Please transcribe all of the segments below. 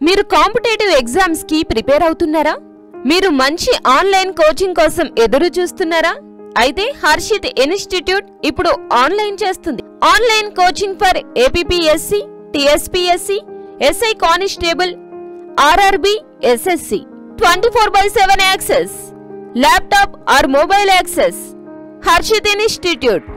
మీరు competitive exams కి prepare అవుతున్నారా? మీరు మంచి ఆన్లైన్ కోచింగ్ కోసం ఎదురు చూస్తున్నారా? అయితే హర్షిత్ ఇన్స్టిట్యూట్ ఇప్పుడు ఆన్లైన్ చేస్తుంది. Online coaching for APPSC, TSPSC, SI constable, RRB, SSC. 24/7 access, laptop or mobile access. Harshit institute.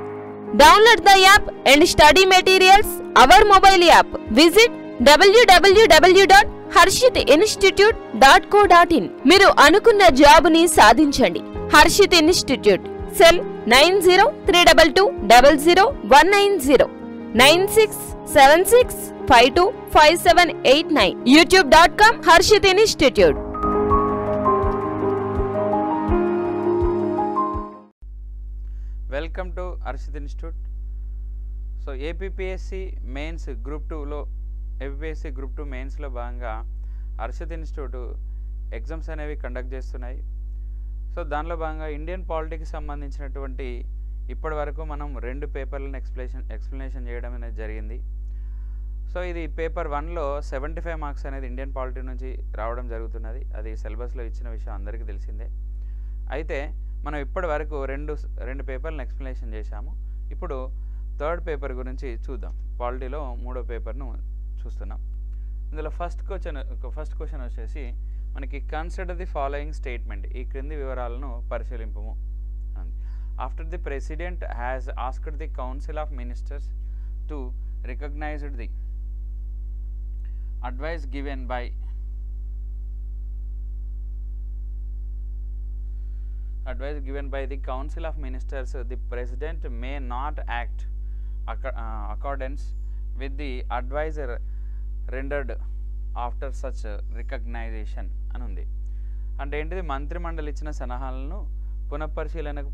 Download the app and study materials our mobile app. Visit www.harshitinstitute.co.in. మీరు అనుకున్న జాబ్ ని సాధించండి. Harshit institute. Cell 9032200190, 9676525789. youtube.com Harshit institute. Welcome to Harshit institute. So APPSC mains group 2లో APPSC group 2 మెయిన్స్లో భాగంగా Harshit institute exams అనేవి conduct చేస్తున్నాయి. So దానిలో భాగంగా ఇండియన్ పాలిటిక్స్ సంబంధించినటువంటి ఇప్పటి వరకు మనం 2 పేపర్లను ఎక్స్ప్లెనేషన్ చేయడం అనేది జరిగింది. సో ఇది పేపర్ 1లో 75 మార్క్స్ అనేది ఇండియన్ పాలిటీ నుంచి రావడం జరుగుతున్నది. అది సిలబస్లో ఇచ్చిన విషయం అందరికీ తెలిసిందే. అయితే మనం ఇప్పటి వరకు రెండు పేపర్లను ఎక్స్ప్లెనేషన్ చేశాము. ఇప్పుడు థర్డ్ పేపర్ గురించి చూద్దాం. పాలిటీలో 3వ పేపర్ను చూస్తున్నాం. ఇందులో ఫస్ట్ క్వశ్చన్ వచ్చేసి మనకి కన్సిడర్ ది ఫాలోయింగ్ స్టేట్మెంట్, ఈ క్రింది వివరాలను పరిశీలింపము. After the president has asked the council of ministers to recognized the advice given by the Council of Ministers, the President may not act accordance with the advice rendered after such recognition అని ఉంది. అంటే ఏంటిది, మంత్రి మండలి ఇచ్చిన సలహాలను పునఃపరిశీలనకు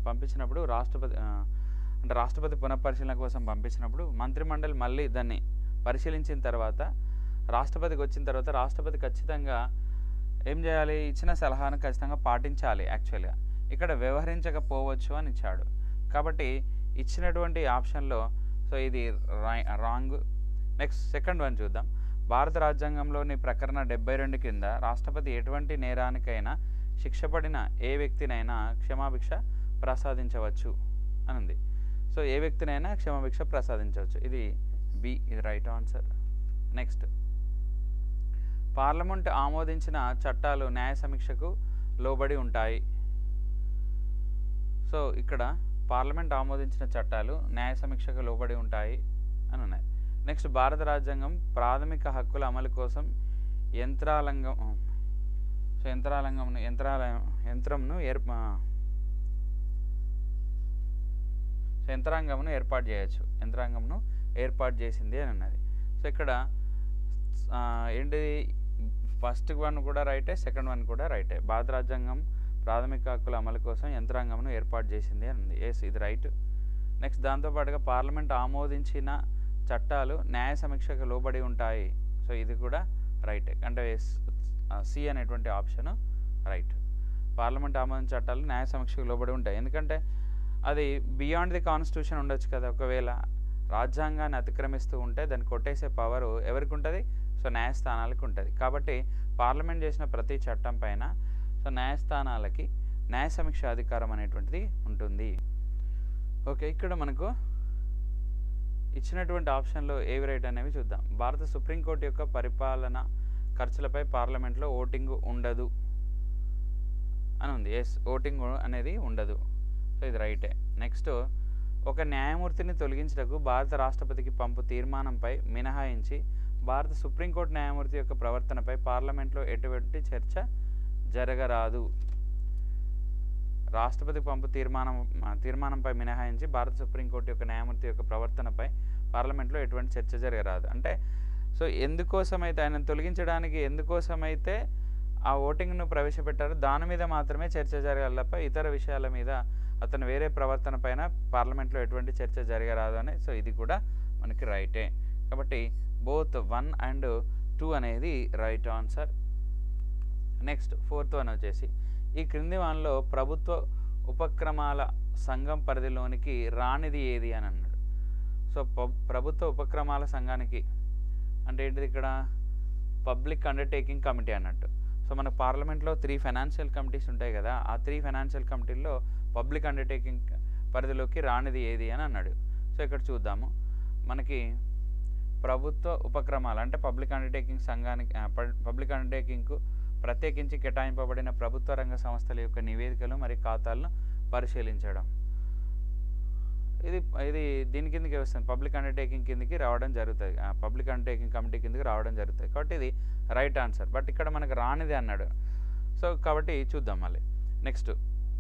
పంపించినప్పుడు రాష్ట్రపతి పునఃపరిశీలన కోసం పంపించినప్పుడు మంత్రి మండలి మళ్ళీ దాన్ని పరిశీలించిన తర్వాత రాష్ట్రపతికి వచ్చిన తర్వాత రాష్ట్రపతి ఖచ్చితంగా ఏం చేయాలి, ఇచ్చిన సలహాను ఖచ్చితంగా పాటించాలి. యాక్చువల్గా ఇక్కడ వ్యవహరించకపోవచ్చు అని ఇచ్చాడు. కాబట్టి ఇచ్చినటువంటి ఆప్షన్లో సో ఇది రాంగ్. నెక్స్ట్ సెకండ్ వన్ చూద్దాం. భారత రాజ్యాంగంలోని ప్రకరణ 72 కింద రాష్ట్రపతి ఎటువంటి నేరానికైనా శిక్ష పడిన ఏ వ్యక్తినైనా క్షమాభిక్ష ప్రసాదించవచ్చు అని ఉంది. సో ఏ వ్యక్తినైనా క్షమాభిక్ష ప్రసాదించవచ్చు. ఇది బి, ఇది రైట్ ఆన్సర్. నెక్స్ట్, పార్లమెంట్ ఆమోదించిన చట్టాలు న్యాయ సమీక్షకు లోబడి ఉంటాయి. సో ఇక్కడ పార్లమెంట్ ఆమోదించిన చట్టాలు న్యాయ సమీక్షకు లోబడి ఉంటాయి అని ఉన్నాయి. నెక్స్ట్, భారత రాజ్యాంగం ప్రాథమిక హక్కుల అమలు కోసం యంత్రాంగంను ఏర్పాటు చేసింది అని ఉన్నది. సో ఇక్కడ ఏంటిది, ఫస్ట్ వన్ కూడా రైటే, సెకండ్ వన్ కూడా రైటే. భారత రాజ్యాంగం ప్రాథమిక హక్కుల అమలు కోసం యంత్రాంగంను ఏర్పాటు చేసింది అని ఉంది. ఎస్, ఇది రైట్. నెక్స్ట్, దాంతోపాటుగా పార్లమెంట్ ఆమోదించిన చట్టాలు న్యాయ సమీక్షకు లోబడి ఉంటాయి. సో ఇది కూడా రైటే. అంటే సి అనేటువంటి ఆప్షన్ రైట్. పార్లమెంట్ ఆమోదించిన చట్టాలు న్యాయ సమీక్షకు లోబడి ఉంటాయి. ఎందుకంటే అది బియాండ్ ది కాన్స్టిట్యూషన్ ఉండొచ్చు కదా. ఒకవేళ రాజ్యాంగాన్ని అతిక్రమిస్తూ ఉంటే దాన్ని కొట్టేసే పవర్ ఎవరికి ఉంటుంది? సో న్యాయస్థానాలకు ఉంటుంది. కాబట్టి పార్లమెంట్ చేసిన ప్రతి చట్టం పైన సో న్యాయస్థానాలకి న్యాయ సమీక్ష అధికారం అనేటువంటిది ఉంటుంది. ఓకే, ఇక్కడ మనకు ఇచ్చినటువంటి ఆప్షన్లో ఏవి రైట్ అనేవి చూద్దాం. భారత సుప్రీంకోర్టు యొక్క పరిపాలన ఖర్చులపై పార్లమెంట్లో ఓటింగ్ ఉండదు అని ఉంది. ఎస్, ఓటింగ్ అనేది ఉండదు. సో ఇది రైటే. నెక్స్ట్, ఒక న్యాయమూర్తిని తొలగించటకు భారత రాష్ట్రపతికి పంపు తీర్మానంపై మినహాయించి భారత సుప్రీంకోర్టు న్యాయమూర్తి యొక్క ప్రవర్తనపై పార్లమెంట్లో ఎటువంటి చర్చ జరగరాదు. రాష్ట్రపతి పంపు తీర్మానంపై మినహాయించి భారత సుప్రీంకోర్టు యొక్క న్యాయమూర్తి యొక్క ప్రవర్తనపై పార్లమెంట్లో ఎటువంటి చర్చ జరగరాదు. అంటే సో ఎందుకోసమైతే ఆయన తొలగించడానికి ఎందుకోసమైతే ఆ ఓటింగ్ను ప్రవేశపెట్టారో దాని మీద మాత్రమే చర్చ జరగాలి తప్ప ఇతర విషయాల మీద అతను వేరే ప్రవర్తన పైన పార్లమెంట్లో ఎటువంటి చర్చ జరగరాదు అని. సో ఇది కూడా మనకి రైటే. కాబట్టి బోత్ 1 and 2 అనేది right answer. Next, fourth one వచ్చేసి ఈ క్రింది వానిలో ప్రభుత్వ ఉపక్రమాల సంఘం పరిధిలోనికి రానిది ఏది అని అన్నాడు. సో ప్రభుత్వ ఉపక్రమాల సంఘానికి అంటే ఏంటిది ఇక్కడ పబ్లిక్ అండర్టేకింగ్ కమిటీ అన్నట్టు. సో మన పార్లమెంట్లో 3 ఫైనాన్షియల్ కమిటీస్ ఉంటాయి కదా, ఆ 3 ఫైనాన్షియల్ కమిటీల్లో పబ్లిక్ అండర్టేకింగ్ పరిధిలోకి రానిది ఏది అని అన్నాడు. సో ఇక్కడ చూద్దాము, మనకి ప్రభుత్వ ఉపక్రమాలు అంటే పబ్లిక్ అండర్టేకింగ్ సంఘానికి పబ్లిక్ అండర్టేకింగ్కు ప్రత్యేకించి కేటాయింపబడిన ప్రభుత్వ రంగ సంస్థల యొక్క నివేదికలు మరియు ఖాతాలను పరిశీలించడం. ఇది దీని కిందకి వస్తుంది, పబ్లిక్ అండర్టేకింగ్ కిందకి రావడం జరుగుతుంది, పబ్లిక్ అండర్టేకింగ్ కమిటీ కిందకి రావడం జరుగుతుంది. కాబట్టి ఇది రైట్ ఆన్సర్. బట్ ఇక్కడ మనకు రానిది అన్నాడు. సో కాబట్టి చూద్దాం మళ్ళీ. నెక్స్ట్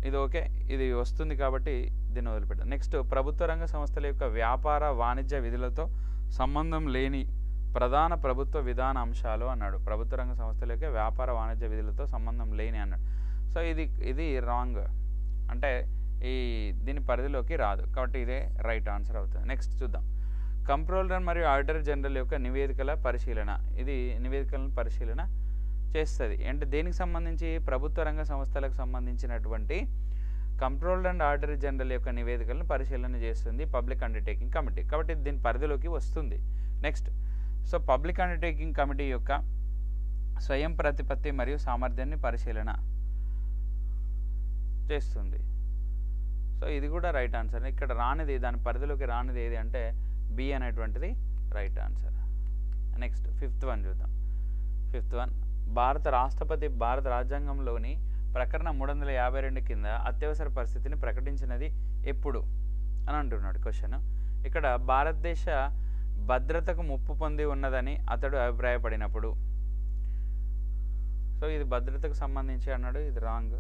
ఇది ఓకే, ఇది వస్తుంది కాబట్టి దీన్ని వదిలిపెట్టాం. నెక్స్ట్ ప్రభుత్వ రంగ సంస్థల యొక్క వ్యాపార వాణిజ్య విధులతో సంబంధం లేని ప్రధాన ప్రభుత్వ విధాన అంశాలు అన్నాడు. ప్రభుత్వ రంగ సంస్థల యొక్క వ్యాపార వాణిజ్య విధులతో సంబంధం లేని అన్నాడు. సో ఇది రాంగ్, అంటే దీని పరిధిలోకి రాదు. కాబట్టి ఇదే రైట్ ఆన్సర్ అవుతుంది. నెక్స్ట్ చూద్దాం, కంట్రోలర్ మరియు ఆడిటర్ జనరల్ యొక్క నివేదికల పరిశీలన. ఇది నివేదికలను పరిశీలన చేస్తుంది. అంటే దేనికి సంబంధించి? ప్రభుత్వ రంగ సంస్థలకు సంబంధించినటువంటి కంట్రోలర్ అండ్ ఆడిటర్ జనరల్ యొక్క నివేదికలను పరిశీలన చేస్తుంది పబ్లిక్ అండర్టేకింగ్ కమిటీ. కాబట్టి దీని పరిధిలోకి వస్తుంది. Next, so public undertaking committee యొక్క స్వయం ప్రతిపత్తి మరియు సామర్థ్యాన్ని పరిశీలన చేస్తుంది. సో ఇది కూడా రైట్ ఆన్సర్. ఇక్కడ రానిది, దాని పరిధిలోకి రానిది ఏది అంటే బి అనేటువంటిది right answer. Next 5th one చూద్దాం. 5th వన్, భారత రాష్ట్రపతి భారత రాజ్యాంగంలోని ప్రకరణ 352 కింద అత్యవసర పరిస్థితిని ప్రకటించినది ఎప్పుడు అని అంటున్నాడు క్వశ్చన్. ఇక్కడ భారతదేశ భద్రతకు ముప్పు పొంది ఉన్నదని అతడు అభిప్రాయపడినప్పుడు. సో ఇది భద్రతకు సంబంధించి అన్నాడు, ఇది రాంగ్.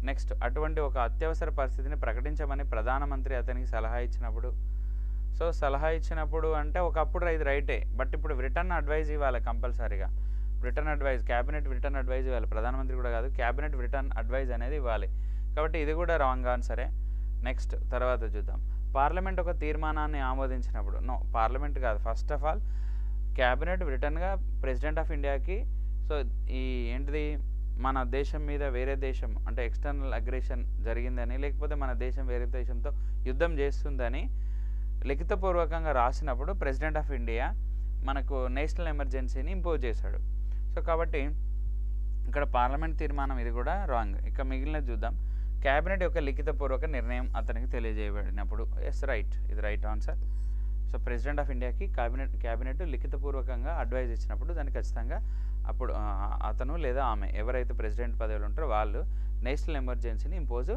నెక్స్ట్, అటువంటి ఒక అత్యవసర పరిస్థితిని ప్రకటించమని ప్రధానమంత్రి అతనికి సలహా ఇచ్చినప్పుడు. సో సలహా ఇచ్చినప్పుడు అంటే ఒకప్పుడు ఇది రైటే, బట్ ఇప్పుడు రిటర్న్ అడ్వైజ్ ఇవ్వాలి కంపల్సరీగా. Return advice, cabinet return advice ఇవ్వాలి, ప్రధానమంత్రి కూడా కాదు, క్యాబినెట్ రిటర్న్ అడ్వైజ్ అనేది ఇవ్వాలి. కాబట్టి ఇది కూడా రాంగ్ ఆన్సరే. నెక్స్ట్ తర్వాత చూద్దాం, పార్లమెంట్ ఒక తీర్మానాన్ని ఆమోదించినప్పుడు. నో, పార్లమెంట్ కాదు, ఫస్ట్ ఆఫ్ ఆల్ క్యాబినెట్ రిటర్న్గా ప్రెసిడెంట్ ఆఫ్ ఇండియాకి. సో ఈ ఏంటిది, మన దేశం మీద వేరే దేశం అంటే ఎక్స్టర్నల్ అగ్రెషన్ జరిగిందని, లేకపోతే మన దేశం వేరే దేశంతో యుద్ధం చేస్తుందని లిఖితపూర్వకంగా రాసినప్పుడు ప్రెసిడెంట్ ఆఫ్ ఇండియా మనకు నేషనల్ ఎమర్జెన్సీని ఇంపోజ్ చేశాడు. సో కాబట్టి ఇక్కడ పార్లమెంట్ తీర్మానం ఇది కూడా రాంగ్. ఇక మిగిలినది చూద్దాం, క్యాబినెట్ యొక్క లిఖితపూర్వక నిర్ణయం అతనికి తెలియజేయబడినప్పుడు. ఎస్ రైట్, ఇది right answer. So president of ఇండియాకి క్యాబినెట్ లిఖితపూర్వకంగా అడ్వైజ్ ఇచ్చినప్పుడు దాన్ని ఖచ్చితంగా అప్పుడు అతను లేదా ఆమె ఎవరైతే ప్రెసిడెంట్ పదవిలో ఉంటారో వాళ్ళు నేషనల్ ఎమర్జెన్సీని ఇంపోజ్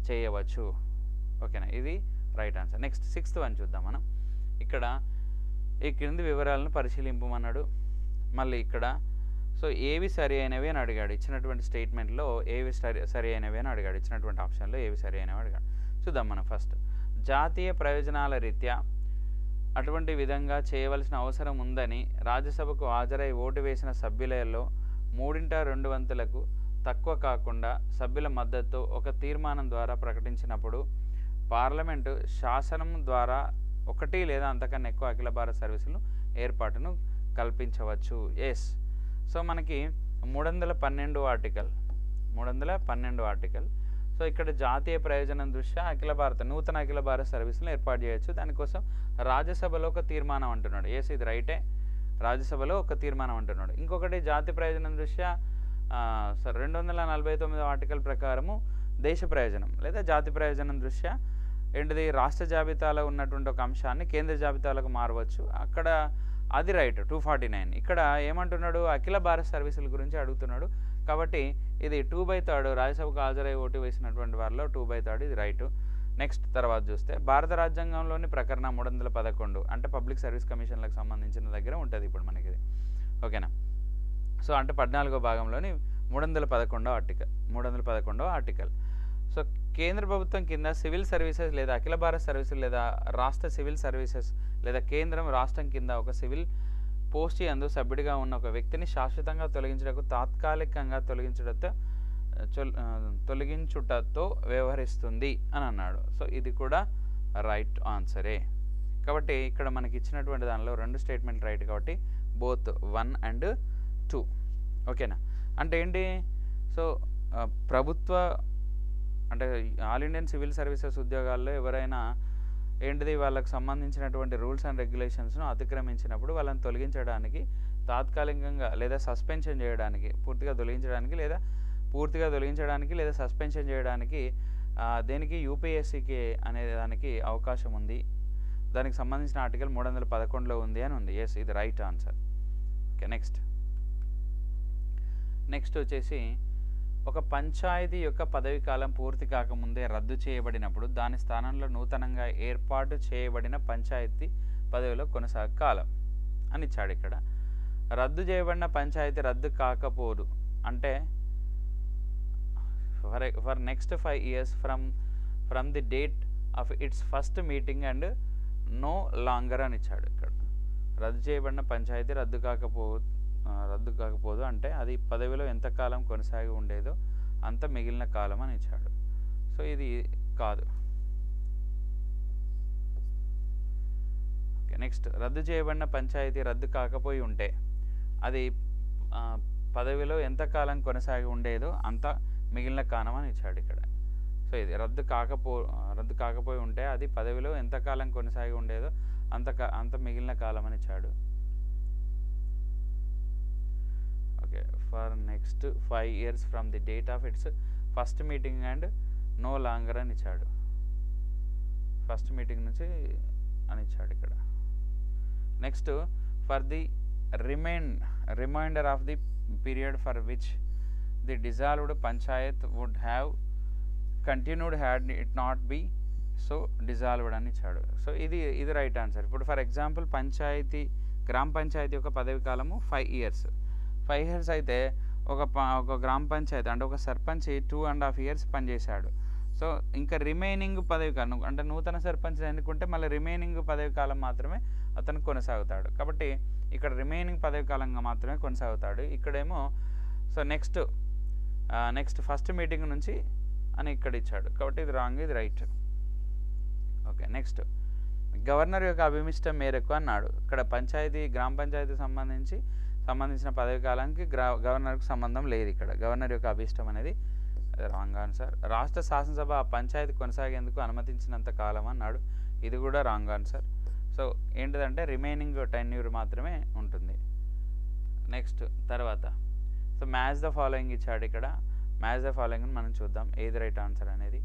చేయవచ్చు. ఓకేనా, ఇది right answer. Next 6th one చూద్దాం మనం. ఇక్కడ ఈ క్రింది వివరాలను పరిశీలింపమన్నాడు. మళ్ళీ ఇక్కడ సో ఏవి సరి అయినవి అని అడిగాడు. ఇచ్చినటువంటి స్టేట్మెంట్లో ఏవి సరి అయినవి అని అడిగాడు. ఇచ్చినటువంటి ఆప్షన్లో ఏవి సరి అయినవి అడిగాడు. చూద్దాం మనం. ఫస్ట్, జాతీయ ప్రయోజనాల రీత్యా అటువంటి విధంగా చేయవలసిన అవసరం ఉందని రాజ్యసభకు హాజరై ఓటు వేసిన సభ్యులలో 3/2 తక్కువ కాకుండా సభ్యుల మద్దతు ఒక తీర్మానం ద్వారా ప్రకటించినప్పుడు పార్లమెంటు శాసనం ద్వారా 1 లేదా అంతకన్నా ఎక్కువ అఖిల భారత సర్వీసులు ఏర్పాటును కల్పించవచ్చు. ఎస్. సో మనకి 312 ఆర్టికల్. సో ఇక్కడ జాతీయ ప్రయోజనం దృష్ట్యా నూతన అఖిల భారత సర్వీసులను ఏర్పాటు చేయొచ్చు. దానికోసం రాజ్యసభలో ఒక తీర్మానం అంటున్నాడు. ఎస్, ఇది రైటే, రాజ్యసభలో ఒక తీర్మానం అంటున్నాడు. ఇంకొకటి జాతీయ ప్రయోజనం దృష్ట్యా 249 ఆర్టికల్ ప్రకారము దేశ ప్రయోజనం లేదా జాతి ప్రయోజనం దృష్ట్యా ఏంటిది, రాష్ట్ర జాబితాలో ఉన్నటువంటి ఒక అంశాన్ని కేంద్ర జాబితాలకు మారవచ్చు. అక్కడ అది రైట్ 249. ఇక్కడ ఏమంటున్నాడు, అఖిల భారత సర్వీసుల గురించి అడుగుతున్నాడు. కాబట్టి ఇది 2/3 రాజ్యసభకు హాజరై ఓటు వేసినటువంటి వారిలో 2/3 ఇది రైటు. నెక్స్ట్ తర్వాత చూస్తే భారత రాజ్యాంగంలోని ప్రకరణ 311 అంటే పబ్లిక్ సర్వీస్ కమిషన్లకు సంబంధించిన దగ్గర ఉంటుంది ఇప్పుడు మనకి ఇది. ఓకేనా. సో అంటే 14వ భాగంలోని 311 ఆర్టికల్. సో కేంద్ర ప్రభుత్వం కింద సివిల్ సర్వీసెస్ లేదా అఖిల భారత సర్వీసులు లేదా రాష్ట్ర సివిల్ సర్వీసెస్ లేదా కేంద్రం రాష్ట్రం కింద ఒక సివిల్ పోస్ట్ యందు సభ్యుడిగా ఉన్న ఒక వ్యక్తిని శాశ్వతంగా తొలగించుటకు తాత్కాలికంగా తొలగించుటతో వ్యవహరిస్తుంది అని అన్నాడు. సో ఇది కూడా రైట్ ఆన్సరే. కాబట్టి ఇక్కడ మనకి ఇచ్చినటువంటి దానిలో 2 స్టేట్మెంట్ రైట్, కాబట్టి బోత్ 1 and 2. ఓకేనా. అంటే ఏంటి, సో ప్రభుత్వ అంటే ఆల్ ఇండియన్ సివిల్ సర్వీసెస్ ఉద్యోగాల్లో ఎవరైనా ఏంటిది వాళ్ళకి సంబంధించినటువంటి రూల్స్ అండ్ రెగ్యులేషన్స్ను అతిక్రమించినప్పుడు వాళ్ళని తొలగించడానికి తాత్కాలికంగా లేదా సస్పెన్షన్ చేయడానికి, పూర్తిగా తొలగించడానికి లేదా సస్పెన్షన్ చేయడానికి దేనికి యూపీఎస్సీకి అనే దానికి అవకాశం ఉంది. దానికి సంబంధించిన ఆర్టికల్ 311లో ఉంది అని ఉంది. ఎస్, ఇది రైట్ ఆన్సర్. ఓకే, నెక్స్ట్ వచ్చేసి ఒక పంచాయతీ యొక్క పదవి కాలం పూర్తి కాకముందే రద్దు చేయబడినప్పుడు దాని స్థానంలో నూతనంగా ఏర్పాటు చేయబడిన పంచాయతీ పదవిలో కొనసాగ కాలం అని ఇచ్చాడు. ఇక్కడ రద్దు చేయబడిన పంచాయతీ రద్దు కాకపోదు అంటే for next 5 years from the date of its first meeting and no longer అని ఇచ్చాడు. ఇక్కడ రద్దు చేయబడిన పంచాయతీ రద్దు కాకపోదు అంటే అది పదవిలో ఎంతకాలం కొనసాగి ఉండేదో అంత మిగిలిన కాలం అని ఇచ్చాడు. సో ఇది కాదు. ఓకే, నెక్స్ట్ రద్దు చేయబడిన పంచాయతీ రద్దు కాకపోయి ఉంటే అది పదవిలో ఎంతకాలం కొనసాగి ఉండేదో అంత మిగిలిన కాలం అని ఇచ్చాడు ఇక్కడ. సో ఇది రద్దు కాకపోయి ఉంటే అది పదవిలో ఎంతకాలం కొనసాగి ఉండేదో అంత మిగిలిన కాలం అని ఇచ్చాడు. Okay, for next 5 years from the date of its first meeting and no longer అని ఇచ్చాడు. ఫస్ట్ మీటింగ్ నుంచి అని ఇచ్చాడు ఇక్కడ. Next for the reminder of the period for which the dissolved panchayat would have continued had it not be so dissolved అని ఇచ్చాడు. So ఇది right answer. ఇప్పుడు ఫర్ ఎగ్జాంపుల్ గ్రామ పంచాయతీ యొక్క పదవి కాలము 5 years. 5 years అయితే ఒక గ్రామ పంచాయతీ అంటే ఒక సర్పంచ్ 2.5 years పనిచేశాడు. సో ఇంకా రిమైనింగ్ పదవి కాలం అంటే నూతన సర్పంచ్ ఎన్నుకుంటే మళ్ళీ రిమైనింగ్ పదవి కాలం మాత్రమే అతను కొనసాగుతాడు. కాబట్టి ఇక్కడ రిమైనింగ్ పదవి కాలంగా మాత్రమే కొనసాగుతాడు. ఇక్కడేమో సో నెక్స్ట్ ఫస్ట్ మీటింగ్ నుంచి అని ఇక్కడ ఇచ్చాడు. కాబట్టి ఇది రాంగ్, ఇది రైట్. ఓకే, నెక్స్ట్ గవర్నర్ యొక్క అభిమిష్టం మేరకు అన్నాడు. ఇక్కడ గ్రామ పంచాయతీ సంబంధించిన పదవి కాలానికి గవర్నర్కు సంబంధం లేదు. ఇక్కడ గవర్నర్ యొక్క అభిష్టం అనేది రాంగ్ ఆన్సర్. రాష్ట్ర శాసనసభ ఆ పంచాయతీ కొనసాగేందుకు అనుమతించినంత కాలం అన్నాడు. ఇది కూడా రాంగ్ ఆన్సర్. సో ఏంటిదంటే రిమైనింగ్ టెన్యూర్ మాత్రమే ఉంటుంది. నెక్స్ట్ తర్వాత సో మ్యాచ్ ద ఫాలోయింగ్ ఇచ్చాడు. ఇక్కడ మ్యాచ్ ద ఫాలోయింగ్ మనం చూద్దాం ఏది రైట్ ఆన్సర్ అనేది.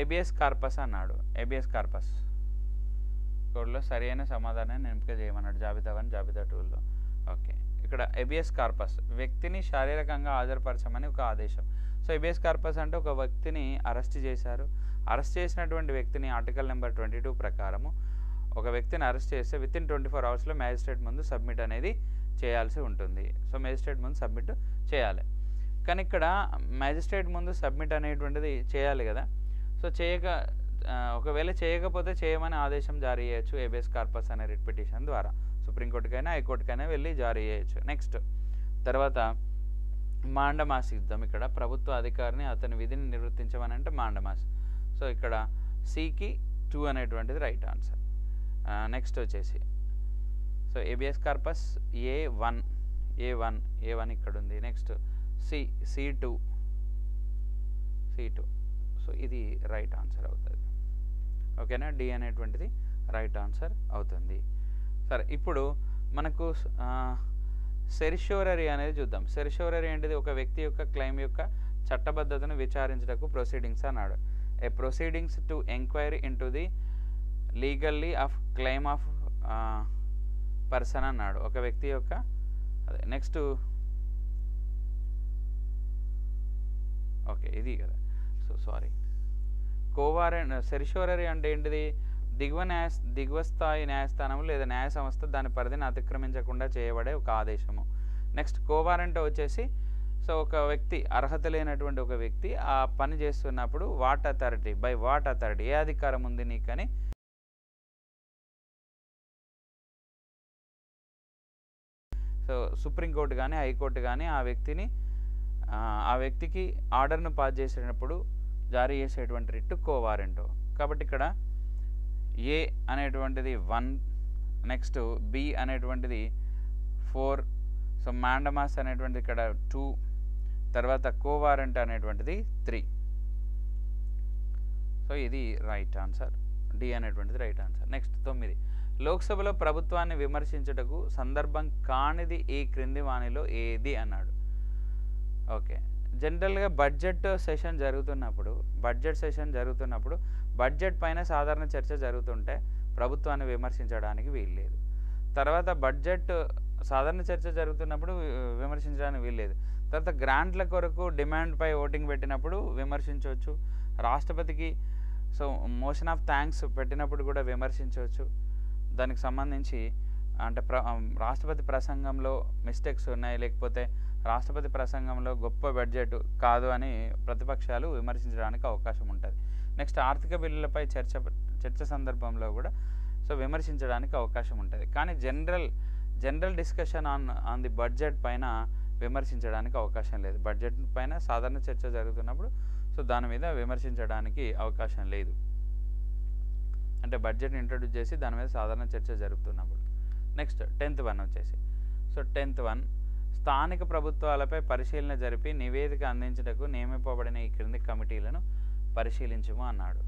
ఏబియస్ కార్పస్ అన్నాడు. ఏబియస్ కార్పస్ కోడ్లో సరి అయిన సమాధానాన్ని ఎంపిక చేయమన్నాడు జాబితా 1 జాబితా 2లో. ఓకే, ఇక్కడ ఏబియస్ కార్పస్ వ్యక్తిని శారీరకంగా హాజరుపరచమని ఒక ఆదేశం. సో ఏబియస్ కార్పస్ అంటే ఒక వ్యక్తిని అరెస్ట్ చేశారు. అరెస్ట్ చేసినటువంటి వ్యక్తిని ఆర్టికల్ నెంబర్ 22 ప్రకారము ఒక వ్యక్తిని అరెస్ట్ చేస్తే వితిన్ 24 hours మ్యాజిస్ట్రేట్ ముందు సబ్మిట్ అనేది చేయాల్సి ఉంటుంది. సో మ్యాజిస్ట్రేట్ ముందు సబ్మిట్ చేయాలి. కానీ ఇక్కడ మ్యాజిస్ట్రేట్ ముందు సబ్మిట్ అనేటువంటిది చేయాలి కదా. సో ఒకవేళ చేయకపోతే చేయమని ఆదేశం జారీ చేయొచ్చు ఏబియస్ కార్పస్ అనే రిట్ పిటిషన్ ద్వారా. సుప్రీంకోర్టుకైనా హైకోర్టుకైనా వెళ్ళి జారీ చేయొచ్చు. నెక్స్ట్ తర్వాత మాండమాస్ యుద్ధం. ఇక్కడ ప్రభుత్వ అధికారిని అతని విధిని నిర్వర్తించమని అంటే మాండమాస్. సో ఇక్కడ సికి 2 అనేటువంటిది రైట్ ఆన్సర్. నెక్స్ట్ వచ్చేసి సో ఏబియస్ కార్పస్ A1 ఇక్కడ ఉంది. Next C2. సో ఇది రైట్ ఆన్సర్ అవుతుంది. ఓకేనా, డి అనేటువంటిది రైట్ ఆన్సర్ అవుతుంది. సరే, ఇప్పుడు మనకు సెరిషోరరీ అనేది చూద్దాం. సెరిషోరరీ ఏంటిది? ఒక వ్యక్తి యొక్క క్లెయిమ్ యొక్క చట్టబద్ధతను విచారించడానికి ప్రొసీడింగ్స్ అన్నాడు. A proceedings to enquiry into the legally of claim of person అన్నాడు. ఒక వ్యక్తి యొక్క అదే నెక్స్ట్ ఓకే ఇది కదా. సో సారీ, కోవారెంట్ సెరిషోరరీ అంటే ఏంటిది? దిగువ స్థాయి న్యాయస్థానము లేదా న్యాయ సంస్థ దాని పరిధిని అతిక్రమించకుండా చేయబడే ఒక ఆదేశము. నెక్స్ట్ కోవారెంట్ వచ్చేసి సో ఒక వ్యక్తి అర్హత లేనటువంటి ఒక వ్యక్తి ఆ పని చేస్తున్నప్పుడు వాట్ అథారిటీ ఏ అధికారం ఉంది నీకని సో సుప్రీంకోర్టు కానీ హైకోర్టు కానీ ఆ వ్యక్తికి ఆర్డర్ను పాస్ చేసేటప్పుడు జారీ చేసేటువంటి రిట్ కోవారెంట్. కాబట్టి ఇక్కడ ఏ అనేటువంటిది 1, నెక్స్ట్ బి అనేటువంటిది 4, సో మాండమాస్ అనేటువంటిది ఇక్కడ 2, తర్వాత కోవారెంట్ అనేటువంటిది 3. సో ఇది రైట్ ఆన్సర్, డి అనేటువంటిది రైట్ ఆన్సర్. నెక్స్ట్ 9, లోక్సభలో ప్రభుత్వాన్ని విమర్శించుటకు సందర్భం కానిది ఈ క్రింది వాణిలో ఏది అన్నాడు. ఓకే, జనరల్గా బడ్జెట్ సెషన్ జరుగుతున్నప్పుడు బడ్జెట్ పైన సాధారణ చర్చ జరుగుతుంటే ప్రభుత్వాన్ని విమర్శించడానికి వీల్లేదు. తర్వాత బడ్జెట్ సాధారణ చర్చ జరుగుతున్నప్పుడు విమర్శించడానికి వీల్లేదు. తర్వాత గ్రాంట్ల కొరకు డిమాండ్పై ఓటింగ్ పెట్టినప్పుడు విమర్శించవచ్చు. రాష్ట్రపతికి మోషన్ ఆఫ్ థ్యాంక్స్ పెట్టినప్పుడు కూడా విమర్శించవచ్చు. దానికి సంబంధించి అంటే రాష్ట్రపతి ప్రసంగంలో మిస్టేక్స్ ఉన్నాయి, లేకపోతే రాష్ట్రపతి ప్రసంగంలో గొప్ప బడ్జెట్ కాదు అని ప్రతిపక్షాలు విమర్శించడానికి అవకాశం ఉంటుంది. నెక్స్ట్ ఆర్థిక బిల్లులపై చర్చ సందర్భంలో కూడా విమర్శించడానికి అవకాశం ఉంటుంది. కానీ general discussion on the budget పైన విమర్శించడానికి అవకాశం లేదు. బడ్జెట్ పైన సాధారణ చర్చ జరుగుతున్నప్పుడు దాని మీద విమర్శించడానికి అవకాశం లేదు. అంటే బడ్జెట్ని ఇంట్రడ్యూస్ చేసి దాని మీద సాధారణ చర్చ జరుగుతున్నప్పుడు. నెక్స్ట్ 10th వన్ వచ్చేసి 10th వన్, స్థానిక ప్రభుత్వాలపై పరిశీలన జరిపి నివేదిక అందించుటకు నియమింపబడిన ఈ క్రింది కమిటీలను పరిశీలించము అన్నాడు.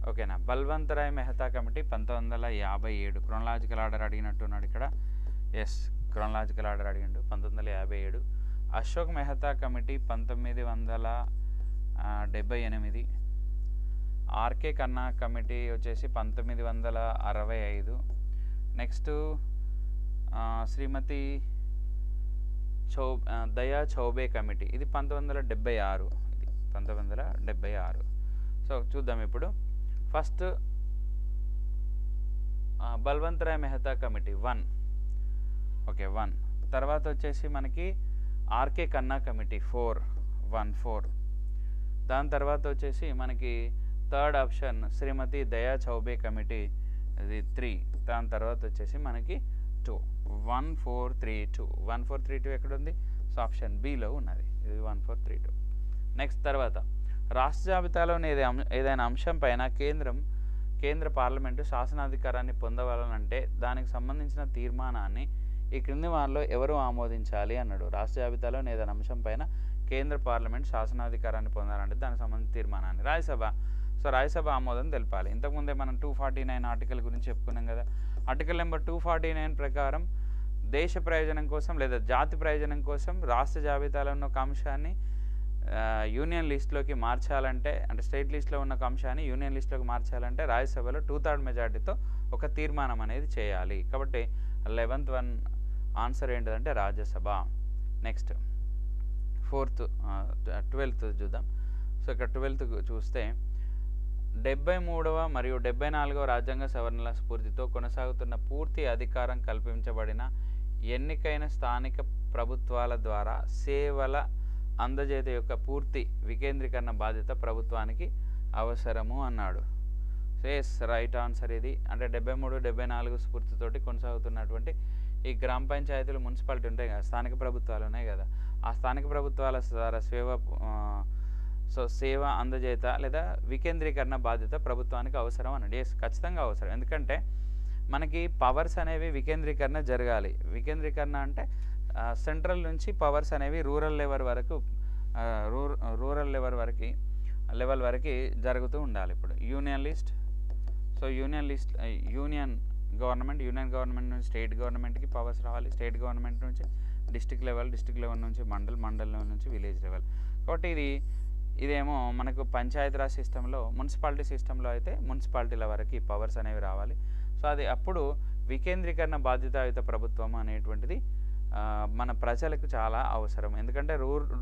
ఓకేనా. Balwant Rai Mehta committee 1957. Chronological order అడిగినట్టున్నాడు ఇక్కడ. ఎస్, క్రోనలాజికల్ ఆర్డర్ అడిగిండు 1957. Ashok Mehta committee 1978. R K Khanna committee వచ్చేసి 1965. నెక్స్ట్ శ్రీమతి దయా చౌబే కమిటీ, ఇది 1976. ఇది 1976. చూద్దాం ఇప్పుడు. First Balwant Rai Mehta committee 1. Okay, 1. తర్వాత వచ్చేసి మనకి ఆర్కే ఖన్నా కమిటీ 4. దాని తర్వాత వచ్చేసి మనకి థర్డ్ ఆప్షన్ శ్రీమతి దయా చౌబే కమిటీ, ఇది 3. దాని తర్వాత వచ్చేసి మనకి 2. 1432 ఎక్కడ ఉంది? ఆప్షన్ బిలో ఉన్నది. ఇది 1432. నెక్స్ట్ తర్వాత రాష్ట్ర జాబితాలోని ఏదైనా అంశం పైన కేంద్ర పార్లమెంటు శాసనాధికారాన్ని పొందవాలనంటే దానికి సంబంధించిన తీర్మానాన్ని ఈ క్రింది వారిలో ఎవరు ఆమోదించాలి అన్నాడు. రాష్ట్ర జాబితాలోని ఏదైనా అంశం పైన కేంద్ర పార్లమెంట్ శాసనాధికారాన్ని పొందాలంటే దానికి సంబంధించిన తీర్మానాన్ని రాజ్యసభ రాజ్యసభ ఆమోదం తెలపాలి. ఇంతకుముందే మనం 249 ఆర్టికల్ గురించి చెప్పుకున్నాం కదా. ఆర్టికల్ నెంబర్ 249 ప్రకారం దేశ ప్రయోజనం కోసం లేదా జాతి ప్రయోజనం కోసం రాష్ట్ర జాబితాలో ఉన్న ఒక అంశాన్ని యూనియన్ లిస్ట్లోకి మార్చాలంటే, అంటే స్టేట్ లిస్ట్లో ఉన్న ఒక అంశాన్ని యూనియన్ లిస్ట్లోకి మార్చాలంటే రాజ్యసభలో 2/3 మెజార్టీతో ఒక తీర్మానం అనేది చేయాలి. కాబట్టి 11th వన్ ఆన్సర్ ఏంటిదంటే రాజ్యసభ. నెక్స్ట్ 12th చూద్దాం. ఇక్కడ 12th చూస్తే 73వ మరియు 74వ రాజ్యాంగ సవరణల స్ఫూర్తితో కొనసాగుతున్న పూర్తి అధికారం కల్పించబడిన ఎన్నికైన స్థానిక ప్రభుత్వాల ద్వారా సేవల అందజేత యొక్క పూర్తి వికేంద్రీకరణ బాధ్యత ప్రభుత్వానికి అవసరము అన్నాడు. ఎస్, రైట్ ఆన్సర్ ఇది. అంటే 73, 74 స్ఫూర్తితోటి కొనసాగుతున్నటువంటి ఈ గ్రామ పంచాయతీలు, మున్సిపాలిటీ ఉంటాయి కదా, స్థానిక ప్రభుత్వాలు ఉన్నాయి కదా, ఆ స్థానిక ప్రభుత్వాల ద్వారా సేవ అందజేత లేదా వికేంద్రీకరణ బాధ్యత ప్రభుత్వానికి అవసరం అన్నాడు. ఎస్, ఖచ్చితంగా అవసరం. ఎందుకంటే మనకి పవర్స్ అనేవి వికేంద్రీకరణ జరగాలి. వికేంద్రీకరణ అంటే సెంట్రల్ నుంచి పవర్స్ అనేవి రూరల్ లెవెల్ వరకు జరుగుతూ ఉండాలి. ఇప్పుడు యూనియన్ లిస్ట్, యూనియన్ గవర్నమెంట్ నుంచి స్టేట్ గవర్నమెంట్కి పవర్స్ రావాలి, స్టేట్ గవర్నమెంట్ నుంచి డిస్ట్రిక్ట్ లెవెల్ నుంచి మండల్ లెవెల్ నుంచి విలేజ్ లెవెల్. కాబట్టి ఇదేమో మనకు పంచాయతీరాజ్ సిస్టంలో, మున్సిపాలిటీ సిస్టంలో అయితే మున్సిపాలిటీల వరకు పవర్స్ అనేవి రావాలి. అది అప్పుడు వికేంద్రీకరణ బాధ్యతాయుత ప్రభుత్వం అనేటువంటిది మన ప్రజలకు చాలా అవసరం. ఎందుకంటే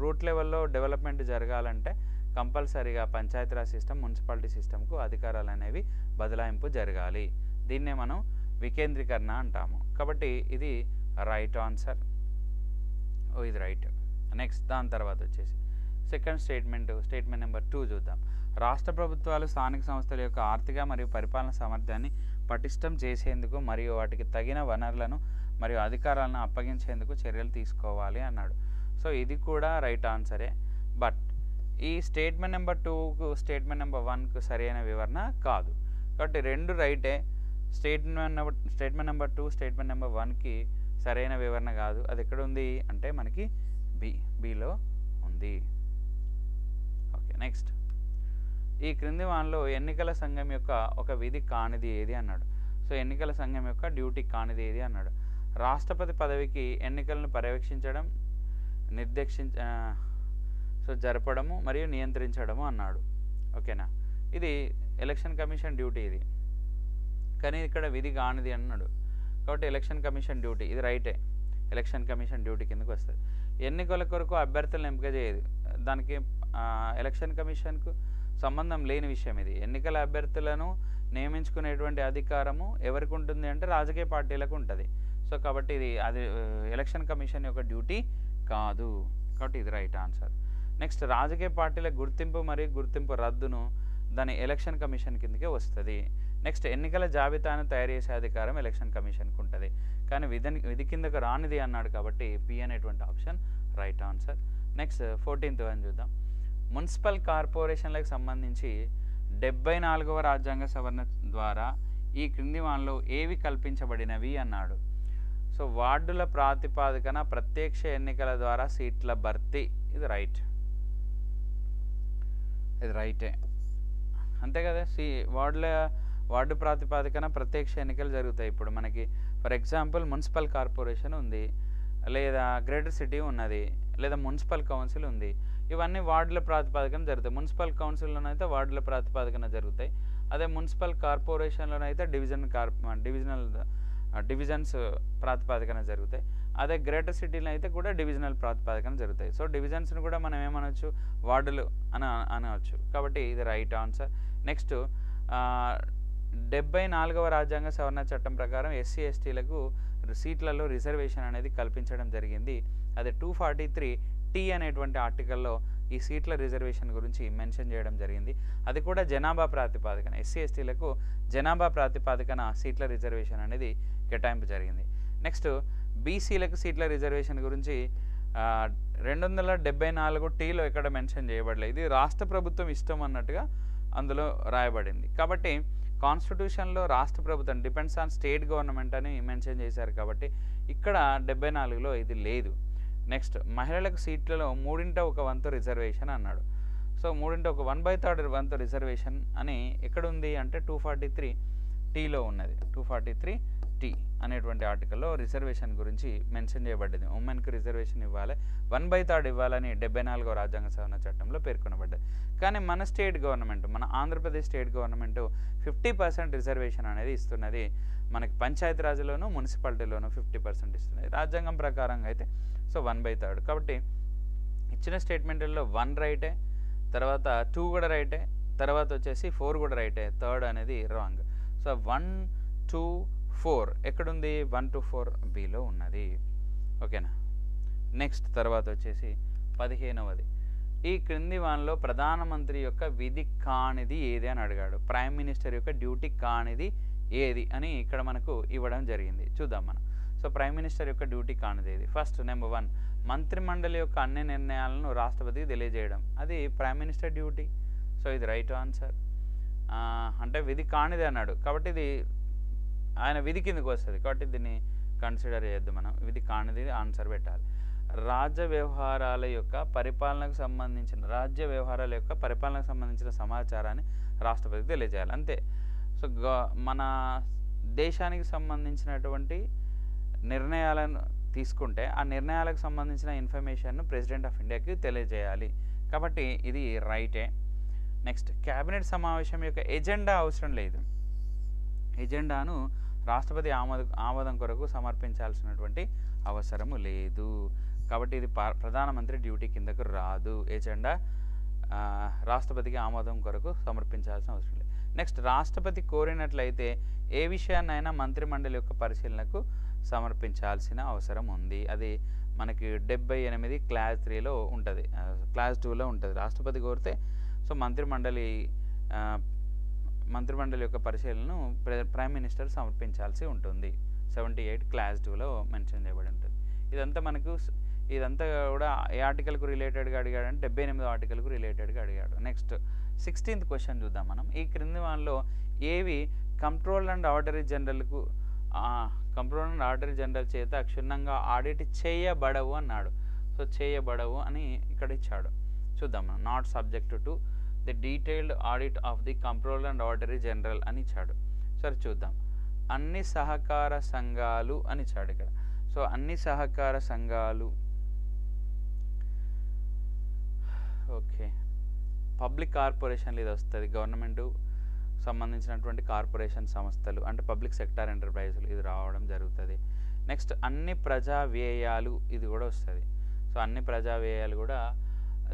రూట్ లెవెల్లో డెవలప్మెంట్ జరగాలంటే కంపల్సరీగా పంచాయతీరాజ్ సిస్టమ్, మున్సిపాలిటీ సిస్టమ్కు అధికారాలు అనేవి బదలాయింపు జరగాలి. దీన్నే మనం వికేంద్రీకరణ అంటాము. కాబట్టి ఇది రైట్ ఆన్సర్. ఇది రైట్. నెక్స్ట్ దాని తర్వాత వచ్చేసి సెకండ్ స్టేట్మెంట్ నెంబర్ 2 చూద్దాం. రాష్ట్ర ప్రభుత్వాలు స్థానిక సంస్థల యొక్క ఆర్థిక మరియు పరిపాలన సామర్థ్యాన్ని పటిష్టం చేసేందుకు మరియు వాటికి తగిన వనరులను మరియు అధికారాలను అప్పగించేందుకు చర్యలు తీసుకోవాలి అన్నాడు. ఇది కూడా రైట్ ఆన్సరే. బట్ ఈ స్టేట్మెంట్ నెంబర్ 2కు స్టేట్మెంట్ నెంబర్ 1కు సరైన వివరణ కాదు. కాబట్టి రెండు రైటే. స్టేట్మెంట్ నెంబర్ 2 స్టేట్మెంట్ నెంబర్ 1కి సరైన వివరణ కాదు. అది ఎక్కడ ఉంది అంటే మనకి బిలో ఉంది. ఓకే, నెక్స్ట్ ఈ క్రింది వానిలో ఎన్నికల సంఘం యొక్క ఒక విధి కానిది ఏది అన్నాడు. సో ఎన్నికల సంఘం యొక్క డ్యూటీ కానిది ఏది అన్నాడు. రాష్ట్రపతి పదవికి ఎన్నికలను పర్యవేక్షించడం, జరపడము మరియు నియంత్రించడము అన్నాడు. ఓకేనా, ఇది ఎలక్షన్ కమిషన్ డ్యూటీ ఇది, కానీ ఇక్కడ విధి కానిది అన్నాడు. కాబట్టి ఎలక్షన్ కమిషన్ డ్యూటీ ఇది రైటే, ఎలక్షన్ కమిషన్ డ్యూటీ కిందకు వస్తుంది. ఎన్నికల కొరకు అభ్యర్థులను ఎంపిక చేయదు, దానికి ఎలక్షన్ కమిషన్కు సంబంధం లేని విషయం ఇది. ఎన్నికల అభ్యర్థులను నియమించుకునేటువంటి అధికారము ఎవరికి ఉంటుంది అంటే రాజకీయ పార్టీలకు ఉంటుంది. సో కాబట్టి ఇది ఎలక్షన్ కమిషన్ యొక్క డ్యూటీ కాదు, కాబట్టి ఇది రైట్ ఆన్సర్. నెక్స్ట్, రాజకీయ పార్టీల గుర్తింపు మరియు గుర్తింపు రద్దును దాని ఎలక్షన్ కమిషన్ కిందకే వస్తుంది. నెక్స్ట్, ఎన్నికల జాబితాను తయారు చేసే అధికారం ఎలక్షన్ కమిషన్కి ఉంటుంది, కానీ విధి కిందకు రానిది అన్నాడు కాబట్టి పి అనేటువంటి option right answer. Next 14th one చూద్దాం. మున్సిపల్ కార్పొరేషన్లకు సంబంధించి 74వ రాజ్యాంగ సవరణ ద్వారా ఈ క్రింది వానలో ఏవి కల్పించబడినవి అన్నాడు. సో వార్డుల ప్రాతిపాదికన ప్రత్యక్ష ఎన్నికల ద్వారా సీట్ల భర్తీ, ఇది రైట్, ఇది రైటే అంతే కదా. వార్డు ప్రాతిపాదికన ప్రత్యక్ష ఎన్నికలు జరుగుతాయి. ఇప్పుడు మనకి ఫర్ ఎగ్జాంపుల్ మున్సిపల్ కార్పొరేషన్ ఉంది, లేదా గ్రేటర్ సిటీ ఉన్నది, లేదా మున్సిపల్ కౌన్సిల్ ఉంది. ఇవన్నీ వార్డుల ప్రాతిపాదికన జరుగుతాయి. మున్సిపల్ కౌన్సిల్లోనైతే వార్డుల ప్రాతిపాదికన జరుగుతాయి. అదే మున్సిపల్ కార్పొరేషన్లోనైతే డివిజన్స్ ప్రాతిపాదికన జరుగుతాయి. అదే గ్రేటర్ సిటీలో అయితే కూడా డివిజనల్ ప్రాతిపాదికన జరుగుతాయి. సో డివిజన్స్ని కూడా మనం ఏమనొచ్చు, వార్డులు అనవచ్చు. కాబట్టి ఇది రైట్ ఆన్సర్. నెక్స్ట్, 74వ రాజ్యాంగ సవరణ చట్టం ప్రకారం ఎస్సీ ఎస్టీలకు సీట్లలో రిజర్వేషన్ అనేది కల్పించడం జరిగింది. అదే 243T అనేటువంటి ఆర్టికల్లో ఈ సీట్ల రిజర్వేషన్ గురించి మెన్షన్ చేయడం జరిగింది. అది కూడా జనాభా ప్రాతిపాదికన, ఎస్సీ ఎస్టీలకు జనాభా ప్రాతిపాదికన సీట్ల రిజర్వేషన్ అనేది కేటాయింపు జరిగింది. నెక్స్ట్, బీసీలకు సీట్ల రిజర్వేషన్ గురించి 274Tలో ఎక్కడ మెన్షన్ చేయబడలేదు. ఇది రాష్ట్ర ప్రభుత్వం ఇష్టం అన్నట్టుగా అందులో రాయబడింది. కాబట్టి కాన్స్టిట్యూషన్లో రాష్ట్ర ప్రభుత్వం డిపెండ్స్ ఆన్ స్టేట్ గవర్నమెంట్ అని మెన్షన్ చేశారు. కాబట్టి ఇక్కడ 74లో ఇది లేదు. నెక్స్ట్, మహిళలకు సీట్లలో 3/1 రిజర్వేషన్ అన్నాడు. సో 1/3 వంతు రిజర్వేషన్ అని ఎక్కడుంది అంటే 243Tలో ఉన్నది. 243T అనేటువంటి ఆర్టికల్లో రిజర్వేషన్ గురించి మెన్షన్ చేయబడ్డది. ఉమెన్కి రిజర్వేషన్ ఇవ్వాలి, 1/3 ఇవ్వాలని 74వ రాజ్యాంగ సవరణ చట్టంలో పేర్కొనబడ్డది. కానీ మన స్టేట్ గవర్నమెంట్, మన ఆంధ్రప్రదేశ్ స్టేట్ గవర్నమెంట్ 50% రిజర్వేషన్ అనేది ఇస్తున్నది. మనకి పంచాయతీరాజ్లోను మున్సిపాలిటీలోను 50% ఇస్తున్నది. రాజ్యాంగం ప్రకారంగా అయితే సో 1/3. కాబట్టి ఇచ్చిన స్టేట్మెంట్లలో 1 రైటే, తర్వాత 2 కూడా రైటే, తర్వాత వచ్చేసి 4 కూడా రైటే, 3rd అనేది రాంగ్. సో 1, 2, 4 ఎక్కడుంది? 1 to 4 బిలో ఉన్నది. ఓకేనా. నెక్స్ట్ తర్వాత వచ్చేసి 15వది. ఈ క్రింది వానలో ప్రధానమంత్రి యొక్క విధి కానిది ఏది అని అడిగాడు. ప్రైమ్ మినిస్టర్ యొక్క డ్యూటీ కానిది ఏది అని ఇక్కడ మనకు ఇవ్వడం జరిగింది. చూద్దాం మనం. సో ప్రైమ్ మినిస్టర్ యొక్క డ్యూటీ కానిది ఏది? ఫస్ట్ నెంబర్ 1, మంత్రిమండలి యొక్క అన్ని నిర్ణయాలను రాష్ట్రపతికి తెలియజేయడం. అది ప్రైమ్ మినిస్టర్ డ్యూటీ. సో ఇది రైట్ ఆన్సర్. అంటే విధి కానిది అన్నాడు కాబట్టి ఇది ఆయన విధి కిందకు వస్తుంది. కాబట్టి దీన్ని కన్సిడర్ చేయొద్దు మనం. విధి కానిది ఆన్సర్ పెట్టాలి. రాజ్య వ్యవహారాల యొక్క పరిపాలనకు సంబంధించిన సమాచారాన్ని రాష్ట్రపతికి తెలియజేయాలి, అంతే. సో మన దేశానికి సంబంధించినటువంటి నిర్ణయాలను తీసుకుంటే ఆ నిర్ణయాలకు సంబంధించిన ఇన్ఫర్మేషన్ను ప్రెసిడెంట్ ఆఫ్ ఇండియాకి తెలియజేయాలి. కాబట్టి ఇది రైటే. నెక్స్ట్, క్యాబినెట్ సమావేశం యొక్క ఎజెండా అవసరం లేదు. ఎజెండాను రాష్ట్రపతి ఆమోదం కొరకు సమర్పించాల్సినటువంటి అవసరము లేదు. కాబట్టి ఇది ప్రధానమంత్రి డ్యూటీ కిందకు రాదు. ఎజెండా రాష్ట్రపతికి ఆమోదం కొరకు సమర్పించాల్సిన అవసరం లేదు. నెక్స్ట్, రాష్ట్రపతి కోరినట్లయితే ఏ విషయాన్నైనా మంత్రిమండలి యొక్క పరిశీలనకు సమర్పించాల్సిన అవసరం ఉంది. అది మనకి 78 క్లాస్ 3లో ఉంటుంది, క్లాస్ 2లో ఉంటుంది. రాష్ట్రపతి కోరితే సో మంత్రిమండలి యొక్క పరిశీలనను ప్రైమ్ మినిస్టర్ సమర్పించాల్సి ఉంటుంది. 78 క్లాస్ 2లో మెన్షన్ చేయబడి ఉంటుంది. ఇదంతా కూడా ఏ ఆర్టికల్కు రిలేటెడ్గా అడిగాడంటే 78వ ఆర్టికల్కు రిలేటెడ్గా అడిగాడు. నెక్స్ట్ 16th క్వశ్చన్ చూద్దాం మనం. ఈ క్రింది వాటిలో ఏవి కంట్రోల్ అండ్ ఆడిటర్ జనరల్ చేత క్షుణ్ణంగా ఆడిట్ చేయబడవు అన్నాడు. సో చేయబడవు అని ఇక్కడ ఇచ్చాడు. చూద్దాం మనం. Not subject to the detailed audit of the control and auditor general అని ఇచ్చాడు. సరే చూద్దాం. అన్ని సహకార సంఘాలు అని ఇచ్చాడు ఇక్కడ. సో అన్ని సహకార సంఘాలు, ఓకే, పబ్లిక్ కార్పొరేషన్లు ఇది వస్తుంది, గవర్నమెంట్ సంబంధించినటువంటి కార్పొరేషన్ సంస్థలు అంటే పబ్లిక్ సెక్టార్ ఎంటర్ప్రైజులు ఇది రావడం జరుగుతుంది. నెక్స్ట్ అన్ని ప్రజా వ్యయాలు ఇది కూడా వస్తుంది. సో అన్ని ప్రజా వ్యయాలు కూడా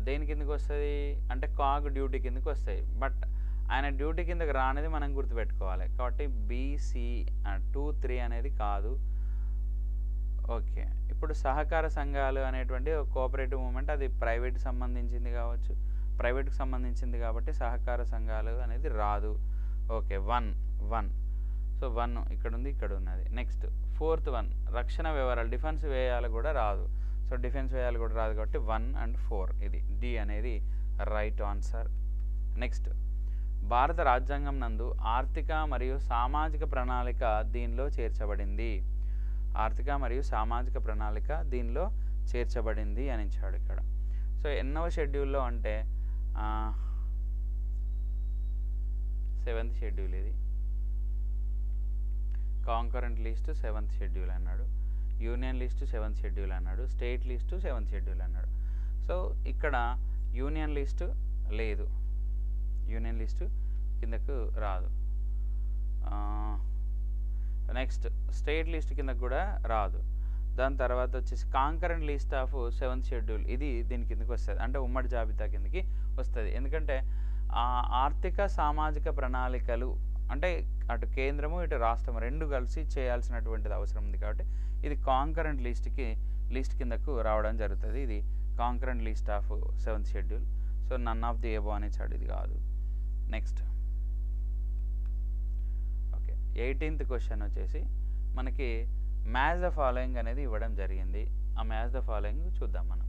దేని కిందకి వస్తుంది అంటే కాగ్ డ్యూటీ కిందకి వస్తాయి. బట్ ఆయన డ్యూటీ కిందకి రానిది మనం గుర్తుపెట్టుకోవాలి. కాబట్టి BC 2, 3 అనేది కాదు. ఓకే, ఇప్పుడు సహకార సంఘాలు అనేటువంటి ఒక కోఆపరేటివ్ మూమెంట్, అది ప్రైవేట్కి సంబంధించింది కావచ్చు, ప్రైవేట్కి సంబంధించింది కాబట్టి సహకార సంఘాలు అనేది రాదు. ఓకే, 1 సో 1 ఇక్కడ ఉంది, ఇక్కడ ఉన్నది. నెక్స్ట్ 4th 1 రక్షణ వ్యవహారాలు, డిఫెన్స్ వ్యయాలు కూడా రాదు. సో డిఫెన్స్ వ్యయాలు కూడా రాదు కాబట్టి 1 and 4 ఇది D అనేది రైట్ ఆన్సర్. నెక్స్ట్ భారత రాజ్యాంగం నందు ఆర్థిక మరియు సామాజిక ప్రణాళిక దీనిలో చేర్చబడింది. ఆర్థిక మరియు సామాజిక ప్రణాళిక దీనిలో చేర్చబడింది అని ఇచ్చాడు ఇక్కడ. సో ఎన్నవ షెడ్యూల్లో అంటే 7th షెడ్యూల్ ఇది. కాంకరెంట్ లిస్ట్ 7th షెడ్యూల్ అన్నాడు, యూనియన్ లిస్టు 7th షెడ్యూల్ అన్నాడు, స్టేట్ లిస్టు 7th షెడ్యూల్ అన్నాడు. సో ఇక్కడ యూనియన్ లిస్టు లేదు, యూనియన్ లిస్టు కిందకు రాదు. నెక్స్ట్ స్టేట్ లిస్ట్ కిందకు కూడా రాదు. దాని తర్వాత వచ్చేసి concurrent list of 7th schedule ఇది దీని కిందకి వస్తుంది, అంటే ఉమ్మడి జాబితా కిందకి వస్తుంది. ఎందుకంటే ఆర్థిక సామాజిక ప్రణాళికలు అంటే అటు కేంద్రము ఇటు రాష్ట్రం రెండు కలిసి చేయాల్సినటువంటిది అవసరం ఉంది కాబట్టి ఇది కాంకరెంట్ లిస్ట్ కిందకు రావడం జరుగుతుంది. ఇది concurrent list of 7th schedule. So none of the above అని చాడు, ఇది కాదు. నెక్స్ట్ ఓకే, 18th క్వశ్చన్ వచ్చేసి మనకి మ్యాచ్ ద ఫాలోయింగ్ అనేది ఇవ్వడం జరిగింది. ఆ మ్యాచ్ ద ఫాలోయింగ్ చూద్దాం మనం.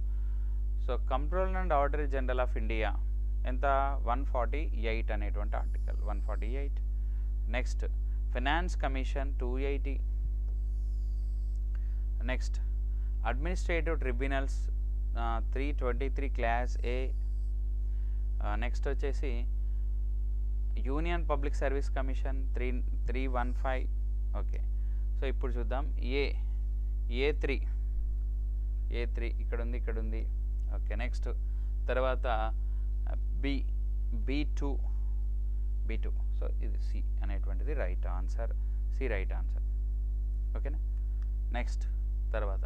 So controller and auditor general of India ఎంత 148 అనేటువంటి article 148. Next finance commission 280. Next administrative tribunals 323 clause A. Next వచ్చేసి union public service commission 315. Okay, so ఇప్పుడు చూద్దాం A3 ఇక్కడ ఉంది. ఓకే, నెక్స్ట్ తర్వాత B2. సో ఇది C అనేటువంటిది right answer, C right answer. ఓకేనా. నెక్స్ట్ తర్వాత